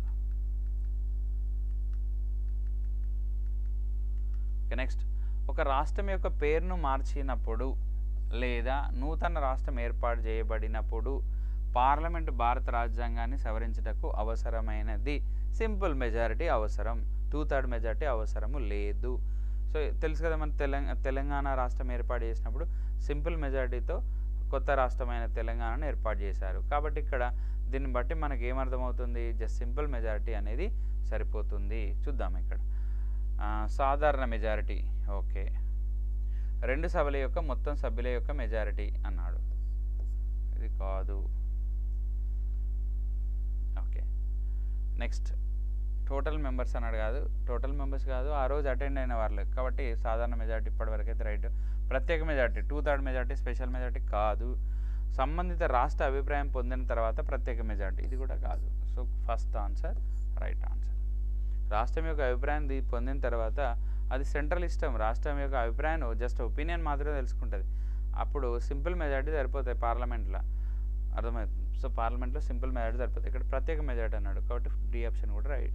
నెక్స్ట్ ఒక రాష్ట్రం యొక్క పేరును మార్చినప్పుడు లేదా నూతన రాష్ట్రం ఏర్పాటు చేయబడినప్పుడు పార్లమెంటు భారత రాజ్యాంగాన్ని సవరించుటకు అవసరమైనది సింపుల్ మెజారిటీ అవసరం, 2/3 మెజారిటీ అవసరము లేదు. సో తెలుసు కదా, మన తెలంగాణ రాష్ట్రం ఏర్పాటు చేసినప్పుడు సింపుల్ మెజారిటీతో కొత్త రాష్ట్రమైన తెలంగాణను ఏర్పాటు చేశారు. కాబట్టి ఇక్కడ దీన్ని బట్టి మనకి ఏమర్థమవుతుంది, జస్ట్ సింపుల్ మెజారిటీ అనేది సరిపోతుంది. చూద్దాం ఇక్కడ సాధారణ మెజారిటీ. ఓకే, 2 సభల యొక్క మొత్తం సభ్యుల యొక్క మెజారిటీ అన్నాడు, ఇది కాదు. ఓకే, నెక్స్ట్ టోటల్ మెంబర్స్ అన్నాడు, కాదు టోటల్ మెంబర్స్ కాదు, ఆ రోజు అటెండ్ అయిన వాళ్ళు కాబట్టి సాధారణ మెజారిటీ ఇప్పటివరకు అయితే రైట్. ప్రత్యేక మెజారిటీ 2/3 మెజారిటీ స్పెషల్ మెజారిటీ కాదు. సంబంధిత రాష్ట్ర అభిప్రాయం పొందిన తర్వాత ప్రత్యేక మెజారిటీ ఇది కూడా కాదు. So first answer right answer. రాష్ట్రం యొక్క అభిప్రాయం పొందిన తర్వాత అది సెంట్రల్ ఇష్టం, రాష్ట్రం యొక్క అభిప్రాయం జస్ట్ ఒపీనియన్ మాత్రమే తెలుసుకుంటుంది. అప్పుడు సింపుల్ మెజారిటీ సరిపోతాయి పార్లమెంట్లో, అర్థమవుతుంది. సో పార్లమెంట్లో సింపుల్ మెజారిటీ సరిపోతుంది. ఇక్కడ ప్రత్యేక మెజారిటీ అన్నాడు కాబట్టి డి ఆప్షన్ కూడా రైట్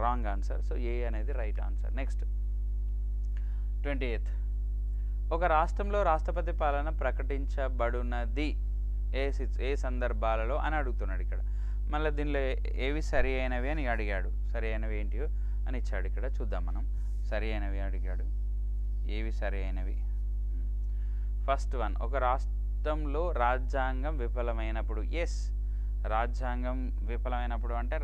రాంగ్ ఆన్సర్. సో ఏ అనేది రైట్ ఆన్సర్. నెక్స్ట్ 28th ఒక రాష్ట్రంలో రాష్ట్రపతి పాలన ప్రకటించబడినది ఏ సందర్భాలలో అని అడుగుతున్నాడు ఇక్కడ. మళ్ళీ దీనిలో ఏవి సరి అయినవి అని అడిగాడు, సరి అయినవి ఏంటివో అని ఇచ్చాడు ఇక్కడ. చూద్దాం మనం, సరి అయినవి అడిగాడు, ఏవి సరి అయినవి. ఫస్ట్ 1 ఒక రాష్ట్రంలో రాజ్యాంగం విఫలమైనప్పుడు. ఎస్, రాజ్యాంగం విఫలమైనప్పుడు అంటే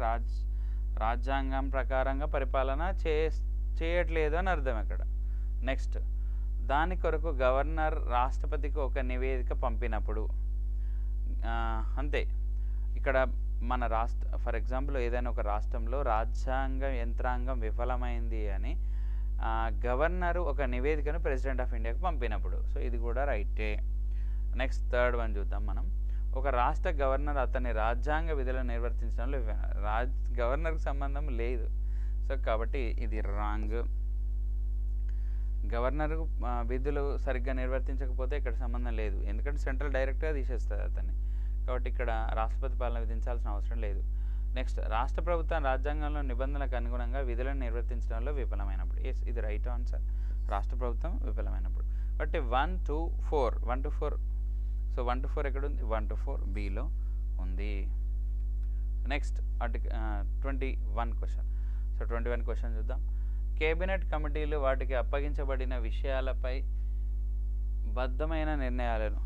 రాజ్యాంగం ప్రకారంగా పరిపాలన చేయట్లేదు అని అర్థం ఇక్కడ. నెక్స్ట్ దాని కొరకు గవర్నర్ రాష్ట్రపతికి ఒక నివేదిక పంపినప్పుడు. అంతే, ఇక్కడ మన ఫర్ ఎగ్జాంపుల్ ఏదైనా ఒక రాష్ట్రంలో రాజ్యాంగ యంత్రాంగం విఫలమైంది అని గవర్నరు ఒక నివేదికను ప్రెసిడెంట్ ఆఫ్ ఇండియాకు పంపినప్పుడు. సో ఇది కూడా రైటే. నెక్స్ట్ 3rd 1 చూద్దాం మనం. ఒక రాష్ట్ర గవర్నర్ అతని రాజ్యాంగ విధులను నిర్వర్తించడంలో గవర్నర్కి సంబంధం లేదు. సో కాబట్టి ఇది రాంగ్. గవర్నర్ విధులు సరిగ్గా నిర్వర్తించకపోతే ఇక్కడ సంబంధం లేదు, ఎందుకంటే సెంట్రల్ డైరెక్ట్గా తీసేస్తుంది అతన్ని. కాబట్టి ఇక్కడ రాష్ట్రపతి పాలన విధించాల్సిన అవసరం లేదు. నెక్స్ట్, రాష్ట్ర ప్రభుత్వం రాజ్యాంగంలో నిబంధనలకు అనుగుణంగా విధులను నిర్వర్తించడంలో విఫలమైనప్పుడు. ఎస్, ఇది రైట్ ఆన్సర్. రాష్ట్ర ప్రభుత్వం విఫలమైనప్పుడు. కాబట్టి 1 to 4. సో 1 to 4 ఎక్కడ ఉంది? 1 to 4 బిలో ఉంది. Next 21 question. సో 21 క్వశ్చన్ చూద్దాం. కేబినెట్ కమిటీలు వాటికి అప్పగించబడిన విషయాలపై బద్ధమైన నిర్ణయాలను,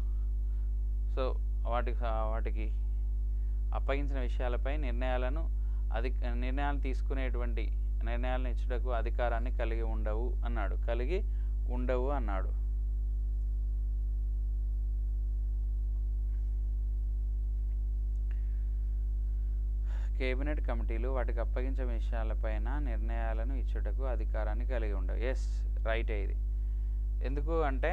సో వాటికి అప్పగించిన విషయాలపై నిర్ణయాలను నిర్ణయాలు తీసుకునేటువంటి నిర్ణయాలను ఇచ్చుటకు అధికారాన్ని కలిగి ఉండవు అన్నాడు. కేబినెట్ కమిటీలు వాటికి అప్పగించిన విషయాలపైన నిర్ణయాలను ఇచ్చుటకు అధికారాన్ని కలిగి ఉండవు. Yes, right. ఇది ఎందుకు అంటే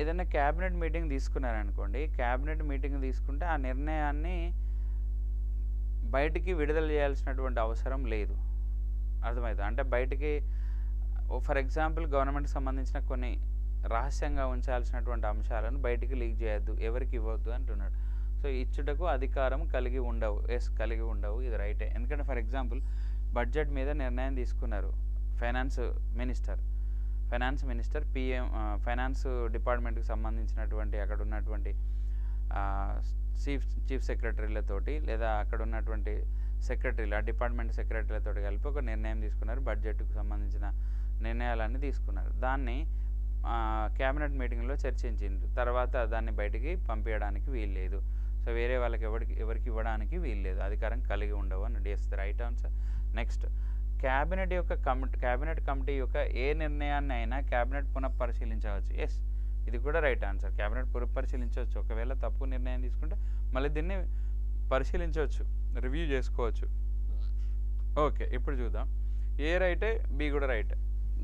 ఏదైనా క్యాబినెట్ మీటింగ్ తీసుకున్నారనుకోండి, క్యాబినెట్ మీటింగ్ తీసుకుంటే ఆ నిర్ణయాన్ని బయటికి విడుదల చేయాల్సినటువంటి అవసరం లేదు. అర్థమవుతుంది అంటే బయటికి, ఫర్ ఎగ్జాంపుల్ గవర్నమెంట్కి సంబంధించిన కొన్ని రహస్యంగా ఉంచాల్సినటువంటి అంశాలను బయటికి లీక్ చేయొద్దు, ఎవరికి ఇవ్వద్దు అంటున్నాడు. సో ఇచ్చుటకు అధికారం కలిగి ఉండవు. ఎస్, కలిగి ఉండవు. ఇది రైటే. ఎందుకంటే ఫర్ ఎగ్జాంపుల్ బడ్జెట్ మీద నిర్ణయం తీసుకున్నారు ఫైనాన్స్ మినిస్టర్ పిఎం ఫైనాన్స్ డిపార్ట్మెంట్కి సంబంధించినటువంటి అక్కడ ఉన్నటువంటి చీఫ్ సెక్రటరీలతోటి లేదా అక్కడ ఉన్నటువంటి సెక్రటరీలు, ఆ డిపార్ట్మెంట్ సెక్రటరీలతో కలిపి ఒక నిర్ణయం తీసుకున్నారు. బడ్జెట్కు సంబంధించిన నిర్ణయాలన్నీ తీసుకున్నారు. దాన్ని క్యాబినెట్ మీటింగ్లో చర్చించింది. తర్వాత దాన్ని బయటికి పంపించడానికి వీల్లేదు. సో వేరే వాళ్ళకి ఎవరికి ఇవ్వడానికి వీల్లేదు, అధికారం కలిగి ఉండవు అని yes, right answer. Next, cabinet committee యొక్క ఏ నిర్ణయాన్ని అయినా క్యాబినెట్ పునఃపరిశీలించవచ్చు. ఎస్, ఇది కూడా రైట్ ఆన్సర్. క్యాబినెట్ పునఃపరిశీలించవచ్చు. ఒకవేళ తప్పు నిర్ణయం తీసుకుంటే మళ్ళీ దీన్ని పరిశీలించవచ్చు, రివ్యూ చేసుకోవచ్చు. ఓకే, ఇప్పుడు చూద్దాం. ఏ రైటే, బి కూడా రైట్.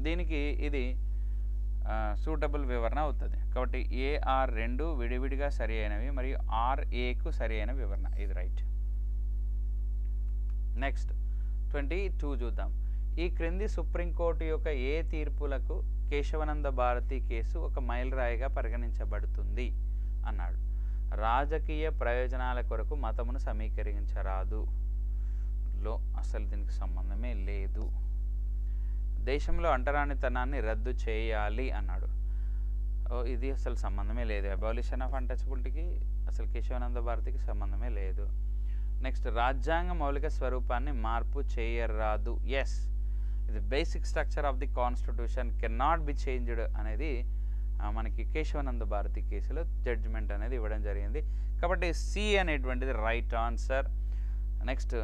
దీనికి ఇది సూటబుల్ వివరణ అవుతుంది. కాబట్టి ఏఆర్ రెండు విడివిడిగా సరి అయినవి మరియు ఆర్ఏకు సరి అయిన వివరణ. ఇది రైట్. నెక్స్ట్ 22 చూద్దాం. ఈ క్రింది సుప్రీంకోర్టు యొక్క ఏ తీర్పులకు కేశవానంద భారతి కేసు ఒక మైలురాయిగా పరిగణించబడుతుంది అన్నాడు. రాజకీయ ప్రయోజనాల కొరకు మతమును సమీకరించరాదు లో అసలు దీనికి సంబంధమే లేదు. దేశంలో అంటరానితనాన్ని రద్దు చేయాలి అన్నాడు. ఇది అసలు సంబంధమే లేదు. అబాలిషన్ ఆఫ్ అన్టచబిలిటీకి అసలు కేశవానంద భారతికి సంబంధమే లేదు. నెక్స్ట్, రాజ్యాంగ మౌలిక స్వరూపాన్ని మార్పు చేయరాదు. ఎస్, ఇది basic structure of the constitution can not be changed అనేది మనకి కేశవానంద భారతి కేసులో జడ్జిమెంట్ అనేది ఇవ్వడం జరిగింది. కాబట్టి సి అనేటువంటిది రైట్ ఆన్సర్. నెక్స్ట్,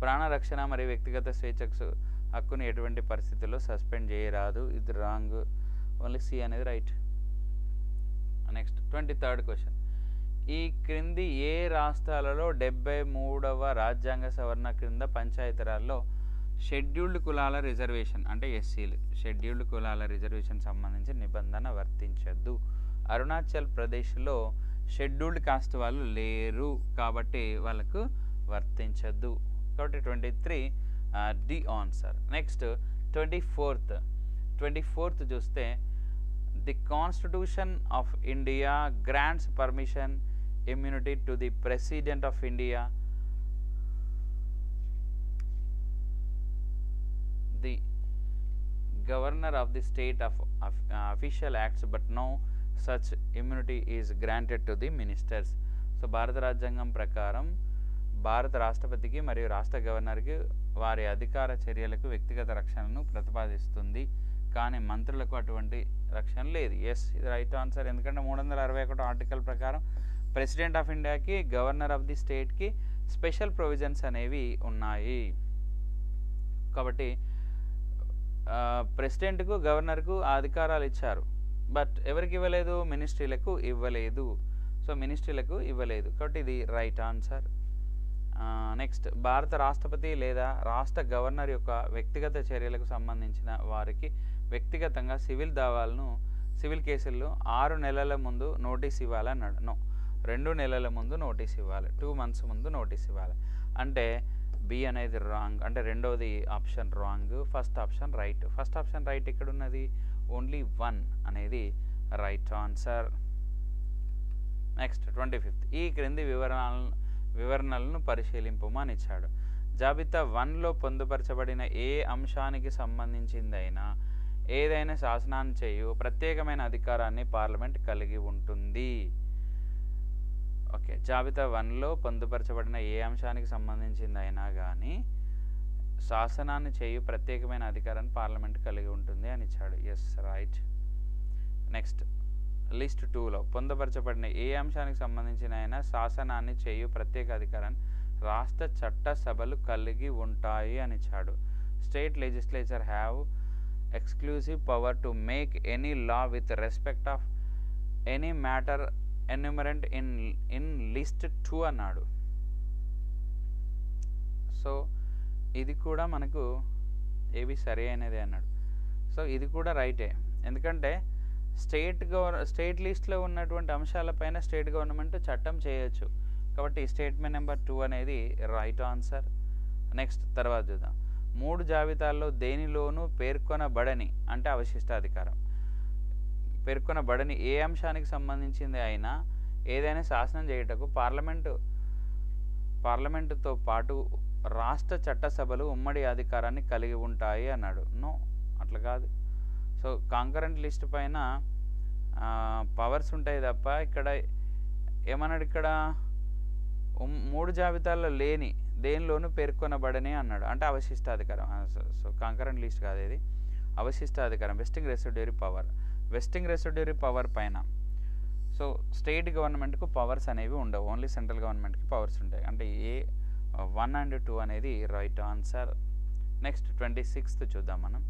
ప్రాణరక్షణ మరియు వ్యక్తిగత స్వేచ్ఛకు హక్కుని ఎటువంటి పరిస్థితుల్లో సస్పెండ్ చేయరాదు. ఇది రాంగ్. ఓన్లీ సి అనేది రైట్. Next 23rd question. ఈ క్రింది ఏ రాష్ట్రాలలో 73వ రాజ్యాంగ సవరణ క్రింద పంచాయతీరాజ్లో షెడ్యూల్డ్ కులాల రిజర్వేషన్ అంటే ఎస్సీలు షెడ్యూల్డ్ కులాల రిజర్వేషన్ సంబంధించి నిబంధన వర్తించద్దు? అరుణాచల్ ప్రదేశ్లో షెడ్యూల్డ్ కాస్ట్ వాళ్ళు లేరు కాబట్టి వాళ్ళకు వర్తించద్దు. కాబట్టి 23 డి ఆన్సర్. నెక్స్ట్ 24th చూస్తే the constitution of India grants permission immunity to the President of India, the Governor of the state of official acts, but no such immunity is granted to the ministers. So భారత రాజ్యాంగం ప్రకారం భారత రాష్ట్రపతికి మరియు రాష్ట్ర గవర్నర్కి వారి అధికార చర్యలకు వ్యక్తిగత రక్షణను ప్రతిపాదిస్తుంది, కానీ మంత్రులకు అటువంటి రక్షణ లేదు. ఎస్, ఇది రైట్ ఆన్సర్. ఎందుకంటే 361 ఆర్టికల్ ప్రకారం ప్రెసిడెంట్ ఆఫ్ ఇండియాకి, గవర్నర్ ఆఫ్ ది స్టేట్కి స్పెషల్ ప్రొవిజన్స్ అనేవి ఉన్నాయి. కాబట్టి ప్రెసిడెంట్కు, గవర్నర్కు ఆ అధికారాలు ఇచ్చారు, బట్ ఎవరికి ఇవ్వలేదు? మినిస్ట్రీలకు ఇవ్వలేదు. సో మినిస్ట్రీలకు ఇవ్వలేదు కాబట్టి ఇది రైట్ ఆన్సర్. నెక్స్ట్, భారత రాష్ట్రపతి లేదా రాష్ట్ర గవర్నర్ యొక్క వ్యక్తిగత చర్యలకు సంబంధించిన వారికి వ్యక్తిగతంగా సివిల్ కేసుల్లో 6 నెలల ముందు నోటీస్ ఇవ్వాలన్నాడు. నో, 2 నెలల ముందు నోటీస్ ఇవ్వాలి, 2 months ముందు నోటీస్ ఇవ్వాలి. అంటే బి అనేది రాంగ్, అంటే రెండవది option wrong, first option right. First option right ఇక్కడ ఉన్నది, ఓన్లీ 1 అనేది రైట్ ఆన్సర్. నెక్స్ట్ 25th, ఈ క్రింది వివరణలను పరిశీలింపమని ఇచ్చాడు. జాబితా 1లో పొందుపరచబడిన ఏ అంశానికి సంబంధించిందైనా ఏదైనా శాసనాన్ని చేయు ప్రత్యేకమైన అధికారాన్ని పార్లమెంట్ కలిగి ఉంటుంది. ఓకే, జాబితా 1లో పొందుపరచబడిన ఏ అంశానికి సంబంధించిందైనా కానీ శాసనాన్ని చేయు ప్రత్యేకమైన అధికారాన్ని పార్లమెంట్ కలిగి ఉంటుంది అని ఇచ్చాడు. Yes, right. నెక్స్ట్ లిస్ట్ 2లో పొందుపరచబడిన ఏ అంశానికి సంబంధించిన అయినా శాసనాన్ని చేయు ప్రత్యేక అధికారాన్ని రాష్ట్ర చట్ట సభలు కలిగి ఉంటాయి అని ఇచ్చాడు. State legislature have exclusive power to make any law with respect of any matter enumerated in list 2 అన్నాడు. సో ఇది కూడా మనకు ఏవి సరి అయినది అన్నాడు. సో ఇది కూడా రైటే, ఎందుకంటే స్టేట్ లిస్ట్లో ఉన్నటువంటి అంశాలపైన స్టేట్ గవర్నమెంట్ చట్టం చేయొచ్చు. కాబట్టి స్టేట్మెంట్ నెంబర్ 2 అనేది రైట్ ఆన్సర్. నెక్స్ట్ తర్వాత చూద్దాం. 3 జాబితాల్లో దేనిలోనూ పేర్కొనబడని, అంటే అవశిష్టాధికారం, పేర్కొనబడని ఏ అంశానికి సంబంధించింది అయినా ఏదైనా శాసనం చేయుటకు పార్లమెంటుతో పాటు రాష్ట్ర చట్టసభలు ఉమ్మడి అధికారాన్ని కలిగి ఉంటాయి అన్నాడు. నో, అట్లా కాదు. సో కాంకరెంట్ లిస్ట్ పైన పవర్స్ ఉంటాయి తప్ప ఇక్కడ ఏమన్నాడు, ఇక్కడ 3 జాబితాల్లో లేని దేనిలోనూ పేర్కొనబడని అన్నాడు, అంటే అవశిష్టాధికారం. సో కాంకరెంట్ లిస్ట్ కాదు ఇది, అవశిష్టాధికారం, వెస్టింగ్ రెసిడ్యూరీ పవర్ పైన. సో స్టేట్ గవర్నమెంట్కు పవర్స్ అనేవి ఉండవు, ఓన్లీ సెంట్రల్ గవర్నమెంట్కి పవర్స్ ఉంటాయి. అంటే ఏ 1 and 2 అనేది రైట్ ఆన్సర్. నెక్స్ట్ 26th చూద్దాం మనం.